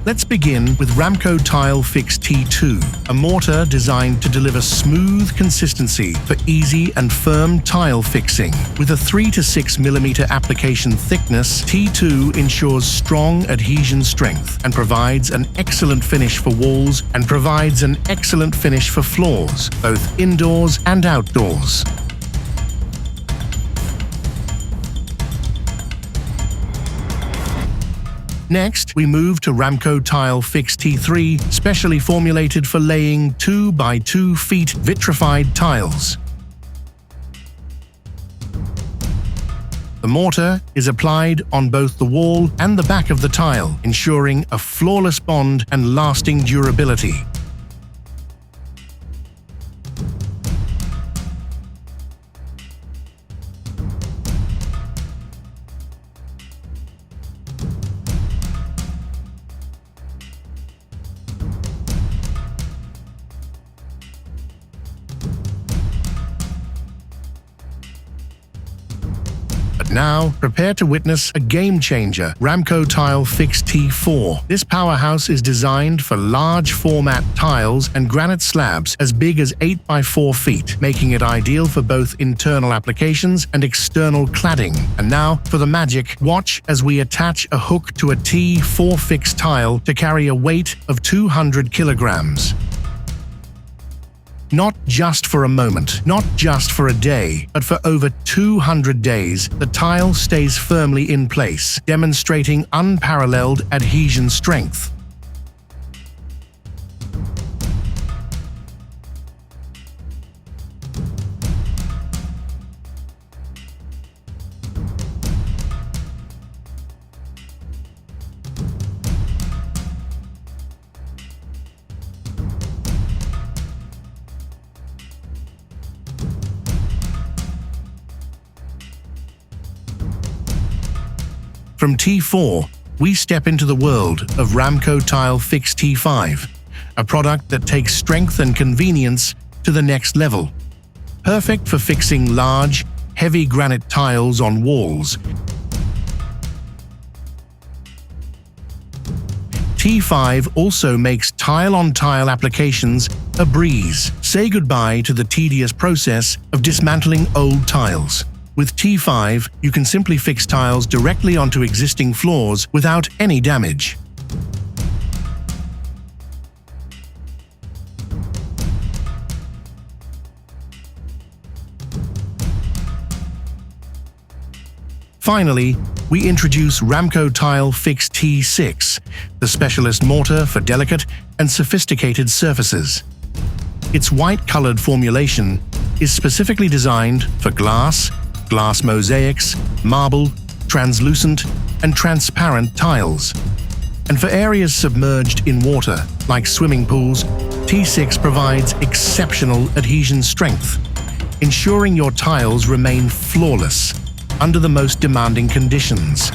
Let's begin with Ramco Tile Fix T2, a mortar designed to deliver smooth consistency for easy and firm tile fixing. With a 3 to 6 mm application thickness, T2 ensures strong adhesion strength and provides an excellent finish for walls and provides an excellent finish for floors, both indoors and outdoors. Next, we move to Ramco Tile Fix T3, specially formulated for laying 2 by 2 feet vitrified tiles. The mortar is applied on both the wall and the back of the tile, ensuring a flawless bond and lasting durability. But now, prepare to witness a game-changer, Ramco Tile Fix T4. This powerhouse is designed for large format tiles and granite slabs as big as 8 by 4 feet, making it ideal for both internal applications and external cladding. And now, for the magic, watch as we attach a hook to a T4 fix tile to carry a weight of 200 kilograms. Not just for a moment, not just for a day, but for over 200 days, the tile stays firmly in place, demonstrating unparalleled adhesion strength. From T4, we step into the world of Ramco Tile Fix T5, a product that takes strength and convenience to the next level. Perfect for fixing large, heavy granite tiles on walls. T5 also makes tile-on-tile applications a breeze. Say goodbye to the tedious process of dismantling old tiles. With T5, you can simply fix tiles directly onto existing floors without any damage. Finally, we introduce Ramco Tile Fix T6, the specialist mortar for delicate and sophisticated surfaces. Its white-colored formulation is specifically designed for glass mosaics, marble, translucent, and transparent tiles. And for areas submerged in water, like swimming pools, T6 provides exceptional adhesion strength, ensuring your tiles remain flawless under the most demanding conditions.